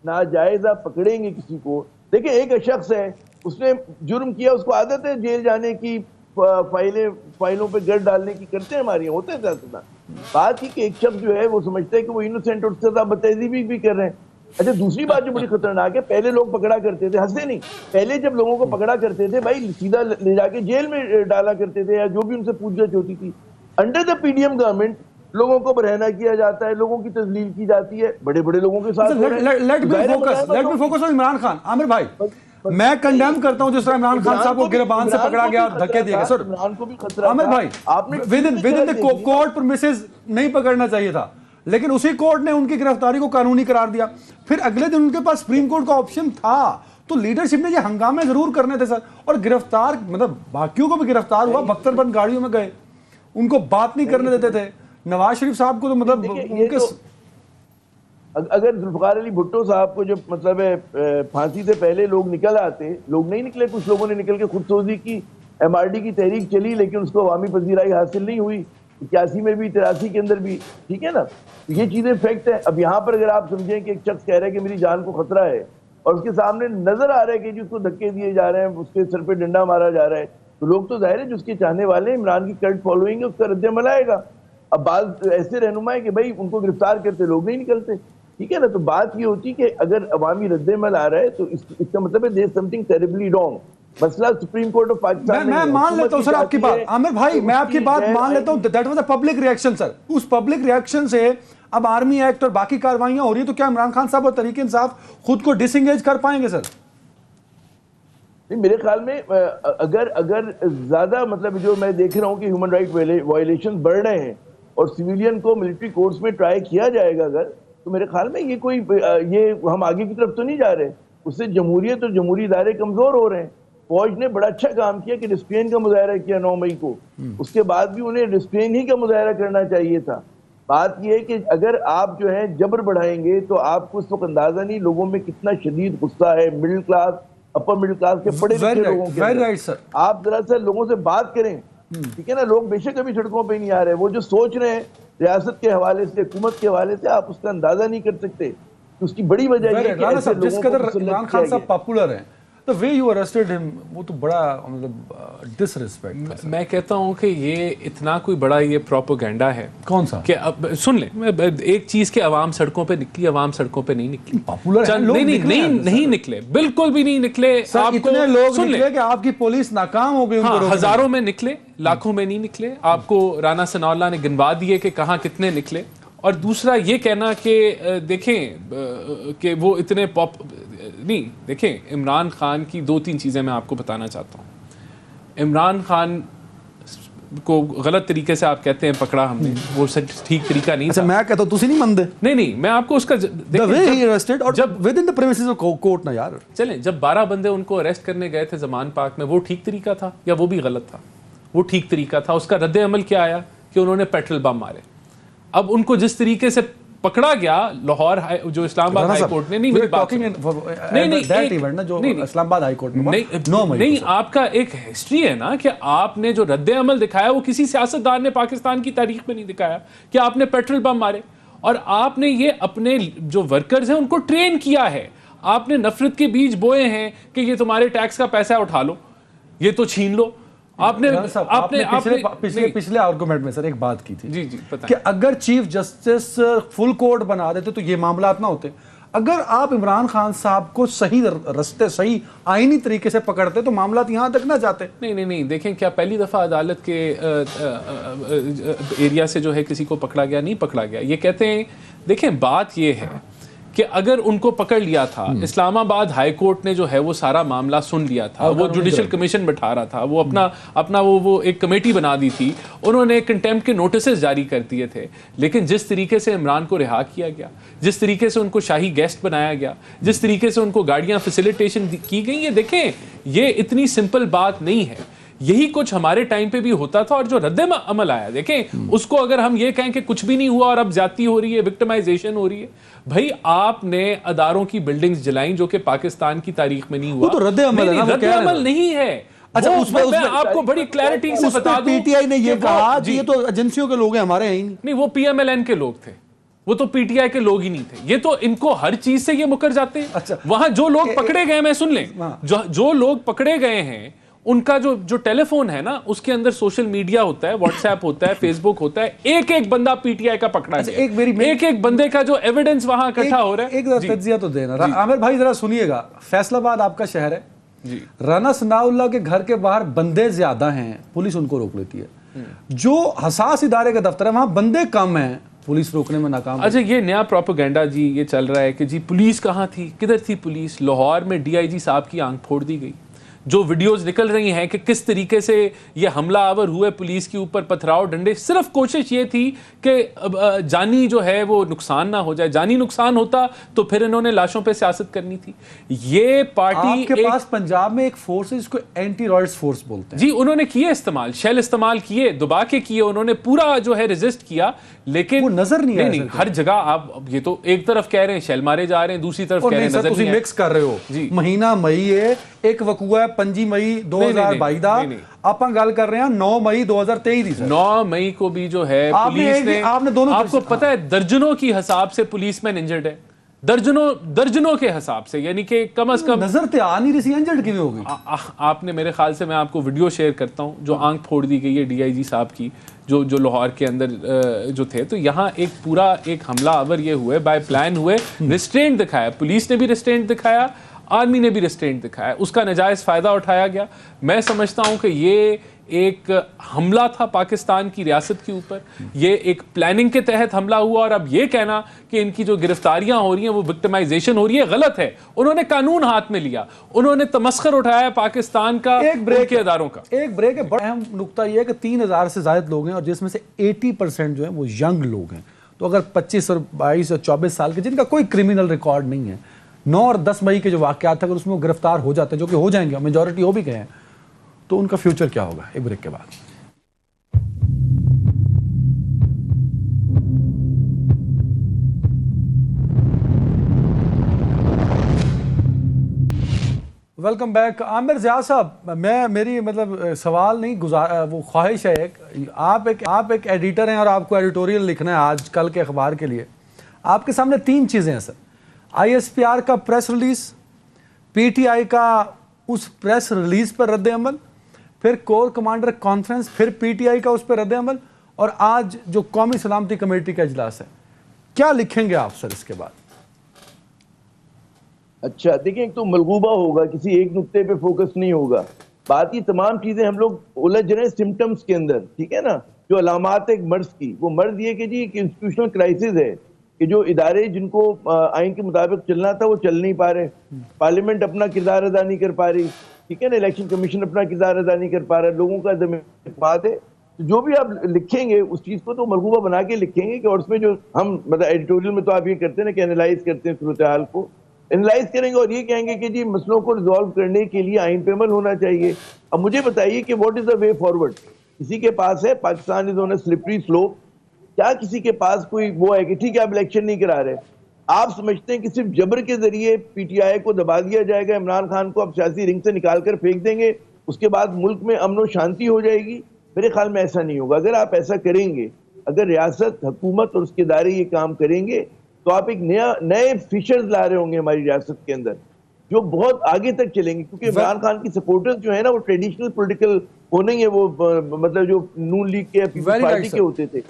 [SPEAKER 2] नाजायज आप पकड़ेंगे किसी को, देखिए एक शख्स है, उसने जुर्म किया, उसको आदत है जेल जाने की, फाइलों पे गर्द डालने की, करते हैं हमारे होते हैं। बात ही कि एक शख्स जो है वो समझता है कि वो इनोसेंट और उसके साथ बदतहजीबी भी कर रहे हैं, अच्छा, दूसरी बात जो बड़ी खतरनाक है, पहले लोग पकड़ा करते थे, हंसते नहीं, पहले जब लोगों को पकड़ा करते थे भाई सीधा ले जाके जेल में डाला करते थे, या जो भी उनसे पूछताछ होती थी। अंडर द पीडीएम गवर्नमेंट लोगों को बरहना किया जाता है, लोगों की तजलील की जाती है, बड़े बड़े लोगों के साथ।
[SPEAKER 1] Let me focus on Imran Khan. Aamir भाई, मैं कंडेम करता हूं जिस तरह इमरान खान साहब को गिरबान से पकड़ा गया, धक्के दिए गए। सर,
[SPEAKER 2] इमरान को भी खतरा।
[SPEAKER 1] आमिर भाई,
[SPEAKER 2] आपने
[SPEAKER 1] with in the court premises नहीं पकड़ना चाहिए था, लेकिन उसी कोर्ट ने उनकी गिरफ्तारी को कानूनी करार दिया। फिर अगले दिन उनके पास सुप्रीम कोर्ट का ऑप्शन था, तो लीडरशिप ने ये हंगामे जरूर करने थे सर। और गिरफ्तार, मतलब बाकियों को भी गिरफ्तार हुआ, बख्तरबंद गाड़ियों में गए, उनको बात नहीं करने देते थे। नवाज शरीफ साहब को तो मतलब उनके
[SPEAKER 2] अगर जुल्फकार अली भुट्टो साहब को जो मतलब है फांसी से पहले लोग निकल आते, लोग नहीं निकले, कुछ लोगों ने निकल के खुदसोजी की, एमआरडी की तहरीक चली, लेकिन उसको अवामी पजीराई हासिल नहीं हुई, 81 में भी, 83 के अंदर भी, ठीक है ना। ये चीजें फैक्ट है। अब यहाँ पर अगर आप समझें कि एक शख्स कह रहा है कि मेरी जान को खतरा है, और उसके सामने नजर आ रहा है कि जी उसको धक्के दिए जा रहे हैं, उसके सर पे डंडा मारा जा रहा है, तो लोग तो जाहिर है जो उसके चाहने वाले हैं, इमरान की कल्ट फॉलोइंग है, उसका रद्द-ए-अमल आएगा। अब बात ऐसे रहनुमा है कि भाई उनको गिरफ्तार करते लोग नहीं निकलते, ठीक है ना। तो बात ये होती कि अगर अवामी रद्द-ए-अमल आ रहा है तो इसका मतलब है there is something terribly wrong. मसला सुप्रीम कोर्ट ऑफ पाकिस्तान
[SPEAKER 1] मैं मान लेता हूं सर आपकी बात, आमिर भाई, मैं आपकी बात मान लेता हूं, that was a public reaction sir. उस पब्लिक रिएक्शन से अब आर्मी एक्ट और बाकी कार्रवाइयां हो रही है, तो क्या इमरान खान साहब और तहरीक इंसाफ खुद को डिसएंगेज कर पाएंगे सर?
[SPEAKER 2] नहीं, मेरे ख्याल में अगर ज्यादा मतलब जो मैं देख रहा हूं कि ह्यूमन राइट वायलेशन बढ़ रहे हैं और सिविलियन को मिलिट्री कोर्ट्स में ट्राई किया जाएगा अगर, तो मेरे ख्याल में ये हम आगे की तरफ तो नहीं जा रहे। उससे जमहूरियत और जमहूरी इदारे कमजोर हो रहे हैं। फौज ने बड़ा अच्छा काम किया कि रिस्ट्रेन का मुजाहरा किया 9 मई को, उसके बाद भी उन्हें रिस्ट्रेन ही का मुजाहरा करना चाहिए था। बात यह है कि अगर आप जो है जबर बढ़ाएंगे तो आपको इस वक्त अंदाजा नहीं लोगों में कितना शदीद गुस्सा है, middle class, upper middle class के पढ़े लिखे लोगों के। आप जरा सा लोगों से बात करें, ठीक है ना। लोग बेशक अभी सड़कों पे नहीं आ रहे, वो जो सोच रहे हैं रियासत के हवाले से, हुकूमत के हवाले से, आप उसका अंदाजा नहीं कर सकते। उसकी बड़ी वजह यह है कि ऐसे लोगों को
[SPEAKER 1] इमरान खान साहब पॉपुलर हैं, The way you arrested him, वो तो बड़ा मतलब डिसरिस्पेक्ट।
[SPEAKER 3] मैं कहता हूं कि ये इतना कोई बड़ा ये प्रोपेगेंडा है।
[SPEAKER 1] कौन सा?
[SPEAKER 3] कि अब सुन ले, एक चीज के अवाम सड़कों पे निकली, अवाम सड़कों पे नहीं निकली।
[SPEAKER 1] पॉपुलर है,
[SPEAKER 3] नहीं निकले, बिल्कुल भी नहीं निकले।
[SPEAKER 1] आपको इतने लोग निकले कि आपकी पुलिस नाकाम हो गई।
[SPEAKER 3] हाँ, हजारों में निकले, लाखों में नहीं निकले। आपको राना सनाउल्लाह ने गिनवा दिए कि कहाँ कितने निकले। और दूसरा ये कहना कि देखें कि वो इतने नहीं, देखें इमरान खान की 2-3 चीज़ें मैं आपको बताना चाहता हूँ। इमरान खान को गलत तरीके से आप कहते हैं पकड़ा हमने, वो ठीक तरीका नहीं था।
[SPEAKER 1] मैं कहता हूँ तुसी नहीं मानते।
[SPEAKER 3] नहीं, मैं आपको उसका
[SPEAKER 1] जब with in the premises of court ना यार,
[SPEAKER 3] चलें, जब 12 बंदे उनको अरेस्ट करने गए थे जमान पार्क में, वो ठीक तरीका था या वो भी गलत था? वो ठीक तरीका था। उसका रद्द अमल क्या आया कि उन्होंने पेट्रोल बम मारे। अब उनको जिस तरीके से पकड़ा गया लाहौर जो इस्लामाबाद हाई कोर्ट ने,
[SPEAKER 1] इस्लामाबाद हाई कोर्ट में
[SPEAKER 3] नहीं, आपका एक हिस्ट्री है ना कि आपने जो रद्द अमल दिखाया वो किसी सियासतदान ने पाकिस्तान की तारीख में नहीं दिखाया कि आपने पेट्रोल बम मारे। और आपने ये अपने जो वर्कर्स हैं उनको ट्रेन किया है। आपने नफरत के बीज बोए हैं कि ये तुम्हारे टैक्स का पैसा उठा लो, ये तो छीन लो। आपने
[SPEAKER 1] पिछले आर्गुमेंट में सर एक बात की थी
[SPEAKER 3] जी
[SPEAKER 1] कि अगर चीफ जस्टिस फुल कोर्ट बना देते तो ये मामला ना होते। अगर आप इमरान खान साहब को सही रास्ते, सही आईनी तरीके से पकड़ते तो मामला यहां तक ना जाते।
[SPEAKER 3] नहीं, देखें, क्या पहली दफा अदालत के एरिया से जो है किसी को पकड़ा गया? नहीं पकड़ा गया। ये कहते हैं, देखें बात ये है कि अगर उनको पकड़ लिया था, इस्लामाबाद हाई कोर्ट ने जो है वो सारा मामला सुन लिया था, वो जुडिशल कमीशन बैठा रहा था, वो अपना वो एक कमेटी बना दी थी, उन्होंने कंटेम्प्ट के नोटिसेस जारी कर दिए थे। लेकिन जिस तरीके से इमरान को रिहा किया गया, जिस तरीके से उनको शाही गेस्ट बनाया गया, जिस तरीके से उनको गाड़ियां फैसिलिटेशन की गई, ये देखें ये इतनी सिंपल बात नहीं है। यही कुछ हमारे टाइम पे भी होता था। और जो रद्द अमल आया, देखें उसको अगर हम ये कहें कि कुछ भी नहीं हुआ और अब ज्यादती हो रही है, विक्टिमाइजेशन हो रही है, भाई आपने अदारों की बिल्डिंग्स जलाई जो कि पाकिस्तान की तारीख में नहीं हुआ।
[SPEAKER 1] तो रद्द
[SPEAKER 3] अमल नहीं है।
[SPEAKER 1] अच्छा, उसमें
[SPEAKER 3] आपको बड़ी क्लैरिटी से बता दूं,
[SPEAKER 1] पीटीआई ने ये कहा ये तो एजेंसियों के लोग हैं, हमारे ही
[SPEAKER 3] नहीं, वो पीएमएलएन के लोग थे, वो तो पीटीआई के लोग ही नहीं थे। ये तो इनको हर चीज से ये मुकर जाते हैं।
[SPEAKER 1] अच्छा,
[SPEAKER 3] वहां जो लोग पकड़े गए, मैं सुन लें, जो लोग पकड़े गए हैं उनका जो टेलीफोन है ना, उसके अंदर सोशल मीडिया होता है, व्हाट्सएप होता है, फेसबुक होता है, एक एक बंदा पीटीआई का पकड़ा गया, एक एक बंदे का जो एविडेंस वहां इकट्ठा हो रहा है।
[SPEAKER 1] एक तज्जिया तो देना आमिर भाई, जरा सुनिएगा। फैसलाबाद आपका शहर है जी। राना सनाउल्लाह के घर के बाहर बंदे ज्यादा हैं, पुलिस उनको रोक लेती है। जो हसास इदारे का दफ्तर है वहां बंदे कम हैं, पुलिस रोकने में नाकाम।
[SPEAKER 3] अच्छा, ये नया प्रोपेगेंडा जी ये चल रहा है कि जी पुलिस कहाँ थी, किधर थी पुलिस। लाहौर में डीआईजी साहब की आंख फोड़ दी गई। जो वीडियोस निकल रही हैं कि किस तरीके से ये हमलावर हुए पुलिस के ऊपर, पथराव डंडे, सिर्फ कोशिश ये थी कि जानी जो है वो नुकसान ना हो जाए। जानी नुकसान होता तो फिर इन्होंने लाशों पे सियासत करनी थी। ये पार्टी
[SPEAKER 1] आपके पास पंजाब में एक फोर्स है जिसको एंटी रॉयट्स फोर्स बोलते हैं
[SPEAKER 3] जी। उन्होंने किए इस्तेमाल, शेल इस्तेमाल किए, दबा के किए, उन्होंने पूरा जो है रेजिस्ट किया, लेकिन
[SPEAKER 1] वो नजर नहीं आया।
[SPEAKER 3] नहीं, हर जगह आप ये तो एक तरफ कह रहे हैं शेल मारे जा रहे हैं, दूसरी तरफ कह रहे हैं नजर नहीं है।
[SPEAKER 1] मिक्स कर रहे हो
[SPEAKER 3] जी।
[SPEAKER 1] महीना मई है, एक वकूआ है 5 मई 2022 ਦਾ ਆਪਾਂ ਗੱਲ कर रहे हैं 9 मई 2023 ਦੀ सर।
[SPEAKER 3] 9 मई को भी जो है पुलिस ने,
[SPEAKER 1] आपने दोनों,
[SPEAKER 3] आपको पता है दर्जनों की हिसाब से पुलिसमैन इंजर्ड है, दर्जनों के हिसाब से, यानी कि कम से कम
[SPEAKER 1] नजर ते आ नहीं रही, इंजर्ड क्यों हो गई?
[SPEAKER 3] आपने मेरे ख्याल से, मैं आपको वीडियो शेयर करता हूं जो आंख फोड़ दी गई है डीआईजी साहब की, जो लाहौर के अंदर जो थे। तो यहाँ एक पूरा एक हमलावर ये हुए, बाय प्लान हुए, रिस्ट्रेंट दिखाया, पुलिस ने भी रिस्ट्रेंट दिखाया, आर्मी ने भी रिस्ट्रेंट दिखाया, उसका नाजायज फायदा उठाया गया। मैं समझता हूं कि ये एक हमला था पाकिस्तान की रियासत के ऊपर, ये एक प्लानिंग के तहत हमला हुआ। और अब ये कहना कि इनकी जो गिरफ्तारियां हो रही हैं वो विक्टिमाइजेशन हो रही है, गलत है। उन्होंने कानून हाथ में लिया, उन्होंने तमस्खर उठाया पाकिस्तान का,
[SPEAKER 1] एक ब्रेक
[SPEAKER 3] के अदारों का।
[SPEAKER 1] एक ब्रेक है। बड़ा अहम नुकता यह है कि 3000 से ज्यादा लोग हैं और जिसमें से 80% जो है वो यंग लोग हैं। तो अगर 25 और 22 और 24 साल के जिनका कोई क्रिमिनल रिकॉर्ड नहीं है, 9 और 10 मई के जो वाकयात थे अगर उसमें वो गिरफ्तार हो जाते हैं, जो कि हो जाएंगे, मेजॉरिटी हो भी गए हैं, तो उनका फ्यूचर क्या होगा? एक ब्रेक के बाद। Welcome back. आमिर ज़िया साहब, मेरी मतलब सवाल नहीं, वो ख्वाहिश है एक, आप एक एडिटर हैं और आपको एडिटोरियल लिखना है आज कल के अखबार के लिए। आपके सामने 3 चीज़ें हैं सर। ISPR का प्रेस रिलीज, PTI का उस प्रेस रिलीज पर रद्द अमल, फिर कोर कमांडर कॉन्फ्रेंस, फिर PTI का उस पर रद्द अमल, और आज जो कौमी सलामती कमेटी का इजलास है। क्या लिखेंगे आप सर इसके बाद?
[SPEAKER 2] अच्छा देखिए, एक तो मलगूबा होगा, किसी एक नुक्ते पे फोकस नहीं होगा। बाकी तमाम चीजें हम लोग उलझ रहे हैं सिम्टम्स के अंदर, ठीक है ना। जो अलामात एक मर्ज की, वो मर्ज ये कि जी एक इंस्टीट्यूशनल क्राइसिस है कि जो इदारे जिनको आइन के मुताबिक चलना था वो चल नहीं पा रहे। पार्लियामेंट अपना किरदार अदा नहीं कर पा रही, ठीक है ना। इलेक्शन कमीशन अपना किरदार अदा नहीं कर पा रहा, लोगों का बात है। जो भी आप लिखेंगे उस चीज को तो मलगूबा बना के लिखेंगे कि, और उसमें जो हम मतलब एडिटोरियल में तो आप ये करते हैं ना कि एनालाइज करते हैं सूरत हाल को, एनालाइज करेंगे और ये कहेंगे कि जी मसलों को रिजॉल्व करने के लिए आइन पे अमल होना चाहिए। अब मुझे बताइए कि what is the way forward? किसी के पास है, Pakistan is on a slippery slope, क्या किसी के पास कोई वो है कि ठीक है आप इलेक्शन नहीं करा रहे, आप समझते हैं कि सिर्फ जबर के जरिए PTI को दबा दिया जाएगा, इमरान खान को आप सियासी रिंग से निकाल कर फेंक देंगे, उसके बाद मुल्क में अमन और शांति हो जाएगी? मेरे ख्याल में ऐसा नहीं होगा। अगर आप ऐसा करेंगे, अगर रियासत, हुकूमत और उसके इदारे ये काम करेंगे, तो आप एक नए फिशर्स ला रहे होंगे हमारी रियासत के अंदर, जो बहुत आगे तक चलेंगे। क्योंकि इमरान खान की सपोर्टर्स जो है ना, वो ट्रेडिशनल पॉलिटिकल वो नहीं है, वो मतलब जो नून लीग के, पीपल्स पार्टी के होते थे।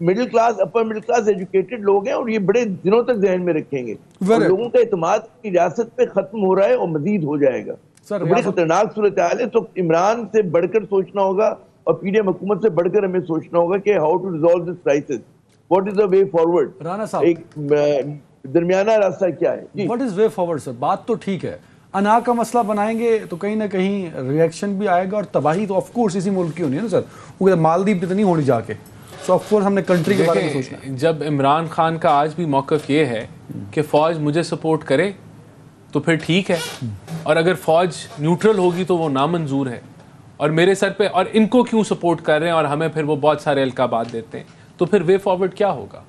[SPEAKER 2] Middle class, upper middle class educated लोग हैं और ये बड़े दिनों तक जहन में रखेंगे। और लोगों का एतमाद की रियासत पे खत्म हो रहा है और मजीद हो जाएगा। तो बड़ी खतरनाक सूरत हाल है। तो इमरान से बढ़कर सोचना होगा और PDM हुकूमत से बढ़कर हमें सोचना होगा कि how to resolve this crisis, what is the way forward.
[SPEAKER 1] Rana साहब,
[SPEAKER 2] एक दरमियाना रास्ता क्या है?
[SPEAKER 1] What is way forward sir? बात तो ठीक है, अना का मसला बनाएंगे तो कहीं ना कहीं रिएक्शन भी आएगा और तबाही तो ऑफ कोर्स इसी मुल्क की होनी है ना सर। वो मालदीव पे तो नहीं होनी जाके, सो ऑफ कोर्स हमने कंट्री के बारे में सोचना है।
[SPEAKER 3] जब इमरान खान का आज भी मौक़िफ़ ये है कि फ़ौज मुझे सपोर्ट करे तो फिर ठीक है, और अगर फ़ौज न्यूट्रल होगी तो वो नामंजूर है, और मेरे सर पे और इनको क्यों सपोर्ट कर रहे हैं, और हमें फिर वो बहुत सारे अलकाबात देते हैं, तो फिर वे फॉरवर्ड क्या होगा?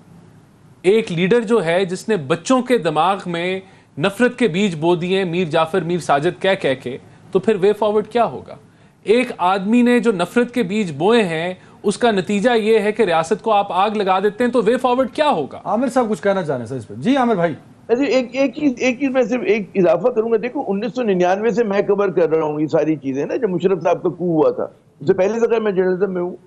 [SPEAKER 3] एक लीडर जो है जिसने बच्चों के दिमाग में नफरत के बीज बो दिए मीर जाफर मीर साजिद कह के, तो फिर वे फॉरवर्ड क्या होगा? एक आदमी ने जो नफरत के बीज बोए हैं उसका नतीजा ये है कि रियासत को आप आग लगा देते हैं, तो वे फॉरवर्ड क्या होगा?
[SPEAKER 1] आमिर साहब कुछ कहना चाह रहे हैं सर इस पर? जी आमिर भाई।
[SPEAKER 2] ऐसे एक चीज मैं सिर्फ एक इजाफा करूंगा। देखो 1999 से मैं कवर कर रहा हूँ ये सारी चीजें ना, जब मुशर्रफ साहब का कू हुआ था, उससे पहले से मैं जर्नलिज्म में हूँ।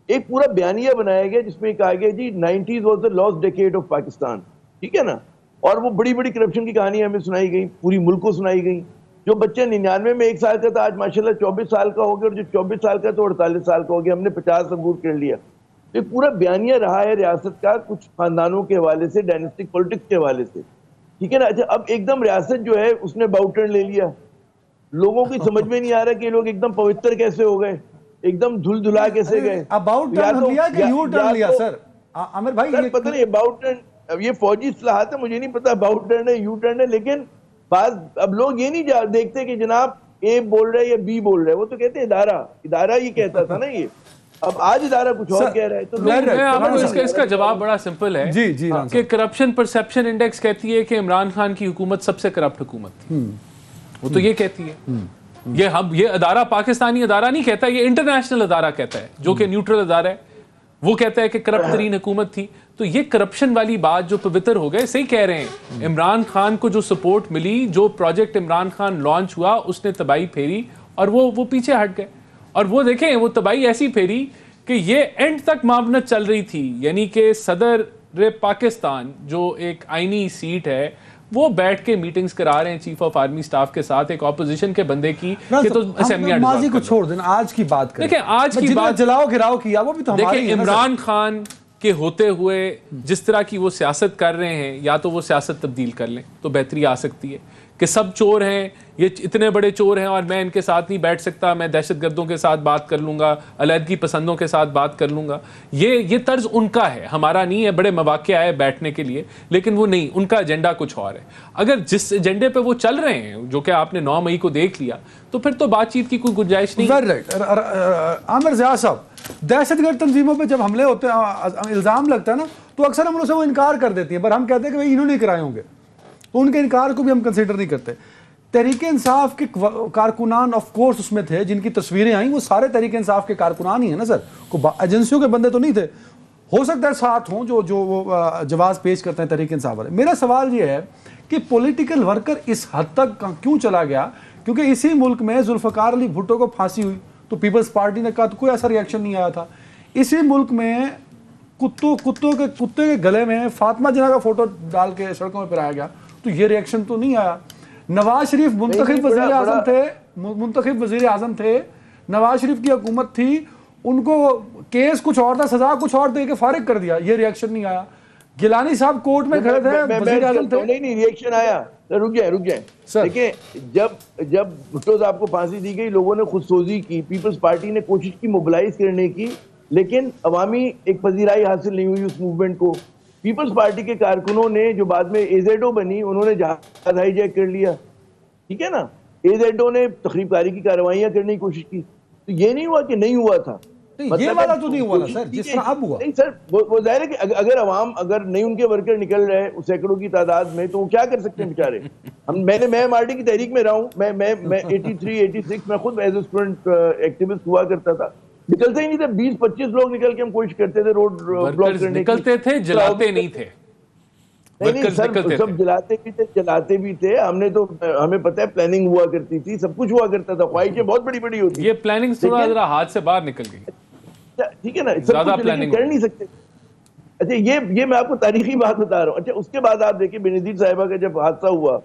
[SPEAKER 2] एक पूरा बयानिया बनाया गया जिसमें कहा गया जी 90s was the lost decade of Pakistan, ठीक है ना। और वो बड़ी बड़ी करप्शन की कहानी हमें सुनाई गई, पूरी मुल्क को सुनाई गई। जो बच्चा 99 में 1 साल का था, आज माशाल्लाह 24 साल का हो गया, और जो 24 साल का तो 48 साल का हो गया। हमने 50 अबूर कर लिया। तो पूरा बयानिया रहा है रियासत का, कुछ खानदानों के हवाले से, डायनेस्टिक पॉलिटिक्स के हवाले से, ठीक है ना। अच्छा, अब एकदम रियासत जो है उसने बाउटर्न ले लिया। लोगों की समझ में नहीं आ रहा कि ये लोग एकदम पवित्र कैसे हो गए, एकदम धुल धुला कैसे गए।
[SPEAKER 1] अबाउट टर्न लिया कि यू टर्न लिया सर? आमिर भाई
[SPEAKER 2] सर पता नहीं अबाउट टर्न, अब ये फौजी इस्लाहात है, मुझे नहीं पता अबाउट टर्न है यू टर्न है। लेकिन अब लोग ये नहीं देखते कि जनाब ए बोल रहा है या बी बोल रहा है, वो तो कहते हैं इदारा ये कहता था ना ये। अब आज इदारा कुछ और कह रहा है। तो
[SPEAKER 3] मैं आपको इसका जवाब बड़ा सिंपल है
[SPEAKER 1] जी जी
[SPEAKER 3] कि करप्शन परसेप्शन इंडेक्स कहती है कि इमरान खान की हुकूमत सबसे करप्ट हुकूमत थी। वो तो ये कहती है। ये अदारा पाकिस्तानी अदारा नहीं कहता, ये इंटरनेशनल अदारा कहता है, जो कि न्यूट्रल अदारा है। वो कहता है कि करप्ट तरीन हुकूमत थी। तो ये करप्शन वाली बात जो पवित्र हो गए, सही कह रहे हैं। इमरान खान को जो सपोर्ट मिली, जो प्रोजेक्ट इमरान खान लॉन्च हुआ, उसने तबाही फेरी और वो पीछे हट गए। और वो देखें, वो तबाही ऐसी फेरी कि ये एंड तक मामनत चल रही थी। यानी कि सदर पाकिस्तान जो एक आईनी सीट है, वो बैठ के मीटिंग्स करा रहे हैं चीफ ऑफ आर्मी स्टाफ के साथ, एक ऑपोजिशन के बंदे की कि तो असेंबलियां
[SPEAKER 1] माजी को छोड़ देना, आज की बात करें।
[SPEAKER 3] देखिए आज की बात,
[SPEAKER 1] जलाओ गिराओ किया वो भी तो हमारी
[SPEAKER 3] देखिए इमरान खान के होते हुए जिस तरह की वो सियासत कर रहे हैं, या तो वो सियासत तब्दील कर लें तो बेहतरी आ सकती है कि सब चोर हैं, ये इतने बड़े चोर हैं और मैं इनके साथ नहीं बैठ सकता, मैं दहशतगर्दों के साथ बात कर लूंगा, अलहदगी पसंदों के साथ बात कर लूंगा। ये तर्ज उनका है, हमारा नहीं है। बड़े मौके आए बैठने के लिए, लेकिन वो नहीं, उनका एजेंडा कुछ और है। अगर जिस एजेंडे पे वो चल रहे हैं, जो कि आपने 9 मई को देख लिया, तो फिर तो बातचीत की कोई गुंजाइश नहीं।
[SPEAKER 1] आमिर ज़िया साहब, दहशतगर्द तंजीमों पे जब हमले होते हैं, इल्ज़ाम लगता है ना, तो अक्सर हम उनसे वो इनकार कर देती है, पर हम कहते हैं कि भाई इन्होंने कराए होंगे, तो उनके इनकार को भी हम कंसीडर नहीं करते। तहरीक इंसाफ के कारकुनान ऑफ कोर्स उसमें थे, जिनकी तस्वीरें आई वो सारे तहरीक इंसाफ के कारकुनान ही है ना सर, को एजेंसियों के बंदे तो नहीं थे। हो सकता है साथ हों जो वो जवाब पेश करते हैं तहरीक इंसाफ वाले। मेरा सवाल ये है कि पॉलिटिकल वर्कर इस हद तक क्यों चला गया? क्योंकि इसी मुल्क में जुल्फ़िकार अली भुट्टो को फांसी हुई तो पीपल्स पार्टी ने कहा तो कोई ऐसा रिएक्शन नहीं आया था। इसी मुल्क में कुत्ते के गले में फातिमा जिन्ना का फोटो डाल के सड़कों में फिराया गया तो ये रिएक्शन तो नहीं आया। नवाज शरीफ मुंतखब वज़ीर आज़म थे, नवाज शरीफ की हुकूमत थी, उनको केस कुछ और था, सजा कुछ और दे के फारिग कर दिया, ये रिएक्शन नहीं आया। गिलानी साहब कोर्ट में खड़े थे, वज़ीर आज़म थे।
[SPEAKER 2] नहीं रिएक्शन आया। रुक जाए देखिए, जब भुट्टो साहब को फांसी दी गई, लोगों ने खुदसोजी की, पीपल्स पार्टी ने कोशिश की मोबिलाइज करने की, लेकिन अवामी एक पजीराई हासिल नहीं हुई उस मूवमेंट को। पीपल्स पार्टी के कारकुनों ने, जो बाद में एजेडो बनी, उन्होंने जहाज हाईजैक कर लिया, ठीक है ना। एजेडो ने तखरीबकारी की कार्रवाइयां करने की कोशिश की। तो ये नहीं हुआ कि नहीं हुआ था,
[SPEAKER 1] मतलब ये वाला तो नहीं हुआ ना सर, जिस तरह अब हुआ।
[SPEAKER 2] नहीं सर, वो जाहिर है कि अगर अवाम, अगर नहीं उनके वर्कर निकल रहे हैं सैकड़ों की तादाद में, तो वो क्या कर सकते हैं बेचारे। मैं एमआरडी की तहरीक में रहा हूँ, मैं 83, 86 में खुद एज ए स्टूडेंट एक्टिविस्ट हुआ करता था। निकलते ही नहीं थे, 20-25 लोग निकल के हम कोशिश करते थे रोड ब्लॉक करने की।
[SPEAKER 3] निकलते थे, जलाते नहीं थे।
[SPEAKER 2] नहीं सर, सब जलाते भी थे। हमने तो, हमें पता है प्लानिंग हुआ करती थी, सब कुछ हुआ करता था, ख्वाहिशें बहुत बड़ी बड़ी होती।
[SPEAKER 3] ये प्लानिंग थोड़ा जरा हाथ से बाहर निकल गई,
[SPEAKER 2] ठीक है ना, ज्यादा प्लानिंग कर नहीं सकते। अच्छा, ये मैं आपको तारीखी बात बता रहा हूँ। अच्छा, उसके बाद आप देखिए बेनजीर साहिबा का जब हादसा हुआ,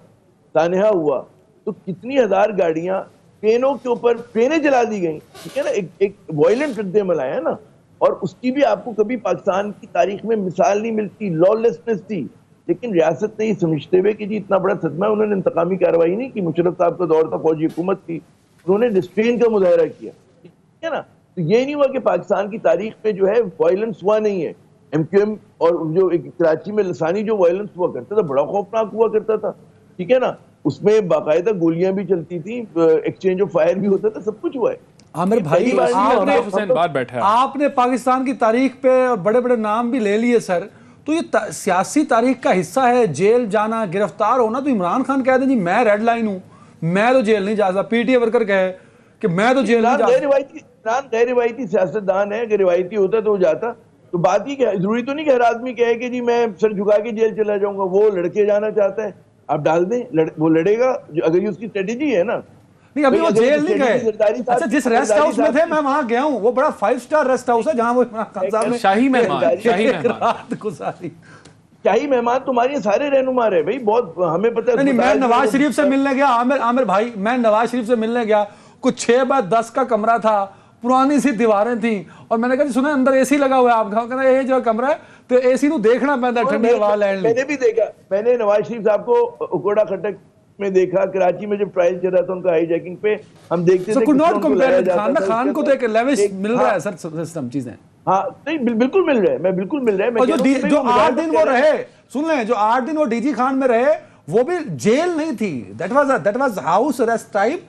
[SPEAKER 2] सानहा हुआ, तो कितनी हजार गाड़ियां ट्रेनों के ऊपर, ट्रेनें जला दी गई, ठीक है ना। एक वायलेंट रद्द-ए-अमल आया ना, और उसकी भी आपको कभी पाकिस्तान की तारीख में मिसाल नहीं मिलती। लॉलेसनेस थी, लेकिन रियासत ने ये समझते हुए कि जी इतना बड़ा सदमा है, उन्होंने इंतकामी कार्रवाई नहीं की। मुशर्रफ साहब का दौर था, फौजी हुकूमत थी, उन्होंने रिस्ट्रेन का मुजाहरा किया, ठीक है ना। तो ये नहीं हुआ कि पाकिस्तान की तारीख में जो है वायलेंस हुआ नहीं है। MQM और जो एक कराची में लसानी जो वायलेंस हुआ करता था, बड़ा खौफनाक हुआ करता था, ठीक है ना। उसमें बाकायदा गोलियां भी चलती थी, एक्सचेंज ऑफ फायर भी होता था, सब कुछ हुआ है।
[SPEAKER 1] आमिर भाई, आपने पाकिस्तान की तारीख पे बड़े बड़े नाम भी ले लिए सर, तो ये सियासी तारीख का हिस्सा है जेल जाना, गिरफ्तार होना। तो इमरान खान कहते हैं जी मैं रेड लाइन हूं, मैं तो जेल नहीं जा सकता। PTA वर्कर कहे कि मैं तो जेल नहीं जा सकता।
[SPEAKER 2] गैर रिवायती सियासतदान है, अगर रिवायती होता तो वो जाता। तो बात ही क्या है, जरूरी तो नहीं कि हर आदमी कहे कि जी मैं सर झुका के जेल चला जाऊंगा। वो लड़के जाना चाहता है, आप डाल दें, वो लड़ेगा अगर ये उसकी स्ट्रेटेजी है ना।
[SPEAKER 1] नहीं, अभी वो
[SPEAKER 2] भाई, अगर
[SPEAKER 1] जेल नहीं
[SPEAKER 2] स्ट्रेटेजी
[SPEAKER 1] गए।
[SPEAKER 2] जरदारी साहब
[SPEAKER 1] अच्छा, जिस
[SPEAKER 2] की-
[SPEAKER 1] रेस्ट
[SPEAKER 2] जरदारी
[SPEAKER 1] हाउस में
[SPEAKER 2] साहब
[SPEAKER 1] थे
[SPEAKER 2] की-
[SPEAKER 1] मैं वहां गया हूँ, वो बड़ा 5 स्टार रेस्ट हाउस है जहां वो इमरान खान साहब ने
[SPEAKER 3] शाही मेहमान, शाही
[SPEAKER 1] एक
[SPEAKER 3] मेहमान।
[SPEAKER 1] रात गुजारी।
[SPEAKER 2] शाही मेहमान तुम्हारे सारे रहनुमा रहे भाई, बहुत हमें पता है।
[SPEAKER 1] नहीं, मैं नवाज शरीफ से मिलने गया, आमिर भाई, मैं नवाज शरीफ से मिलने गया, कुछ 6x10 का कमरा था, पुरानी सी दीवारें थी, और मैंने कहा सुना अंदर एसी लगा हुआ है, आप कहना ये जो कमरा है तो एसी ਨੂੰ देखना पैंदा ठंडी हवा लैण ਲਈ।
[SPEAKER 2] मैंने भी देखा, मैंने नवाज शरीफ साहब को उकोड़ा खटक में देखा, कराची में जब ट्रायल चल रहा था उनका हाईजैकिंग पे, हम देखते थे
[SPEAKER 1] कुड नॉट
[SPEAKER 2] उनको
[SPEAKER 1] कंपेयर
[SPEAKER 2] लाया
[SPEAKER 1] विद
[SPEAKER 2] जाता
[SPEAKER 1] खान ना,
[SPEAKER 2] था,
[SPEAKER 1] खान
[SPEAKER 2] उसके
[SPEAKER 1] को तो एक
[SPEAKER 2] बाद
[SPEAKER 1] लेविश मिल रहा
[SPEAKER 2] हाँ,
[SPEAKER 1] है सर सिस्टम चीजें।
[SPEAKER 2] हाँ नहीं बिल्कुल मिल रहा है, मैं बिल्कुल मिल रहा है। मैं
[SPEAKER 1] और
[SPEAKER 2] कह रहा हूं कि
[SPEAKER 1] जो
[SPEAKER 2] भाई
[SPEAKER 1] 8 दिन वो रहे, सुन लें, जो 8 दिन वो डीजी खान में रहे, वो भी जेल नहीं थी, that was house arrest type.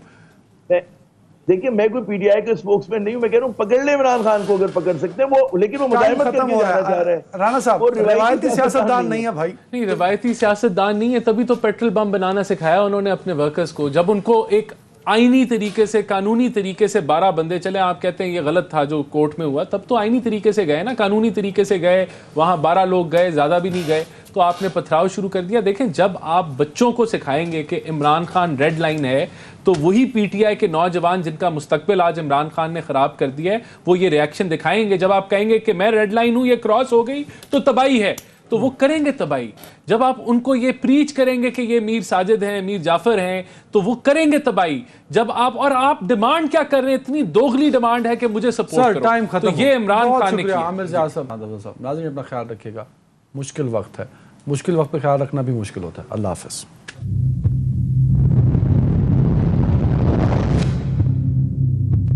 [SPEAKER 2] देखिए मैं कोई पीटीआई का स्पोक्समैन नहीं हूं, मैं कह रहा हूं पकड़ ले इमरान खान को अगर पकड़ सकते हैं वो, लेकिन वो मुजाहिमत
[SPEAKER 1] खत्म
[SPEAKER 2] करके
[SPEAKER 1] हो
[SPEAKER 2] जाना चाह रहा है।
[SPEAKER 1] राणा साहब,
[SPEAKER 2] वो
[SPEAKER 1] रिवायती सियासतदान नहीं है भाई।
[SPEAKER 3] नहीं, रवायती सियासतदान नहीं है, तभी तो पेट्रोल बम बनाना सिखाया उन्होंने अपने वर्कर्स को। जब उनको एक आईनी तरीके से, कानूनी तरीके से 12 बंदे चले, आप कहते हैं ये गलत था जो कोर्ट में हुआ, तब तो आईनी तरीके से गए ना, कानूनी तरीके से गए, वहां 12 लोग गए, ज्यादा भी नहीं गए, तो आपने पथराव शुरू कर दिया। देखें, जब आप बच्चों को सिखाएंगे कि इमरान खान रेड लाइन है, तो वही पीटीआई के नौजवान जिनका मुस्तकबिल आज इमरान खान ने खराब कर दिया है, वो ये रिएक्शन दिखाएंगे। जब आप कहेंगे कि मैं रेड लाइन हूं, ये क्रॉस हो गई तो तबाही है, तो वो करेंगे तबाही। जब आप उनको ये प्रीच करेंगे कि ये मीर साजिद हैं, मीर जाफर हैं, तो वो करेंगे तबाही। जब आप डिमांड क्या कर रहे हैं, इतनी दोगली डिमांड है कि मुझे सपोर्ट करो,
[SPEAKER 1] टाइम खत्म
[SPEAKER 3] तो ये इमरान खान ने किया।
[SPEAKER 1] आमिर जाज साहब, नाज़रीन अपना ख्याल रखिएगा, मुश्किल वक्त है, मुश्किल वक्त पे ख्याल रखना भी मुश्किल होता है। अल्लाह हाफ़िज़।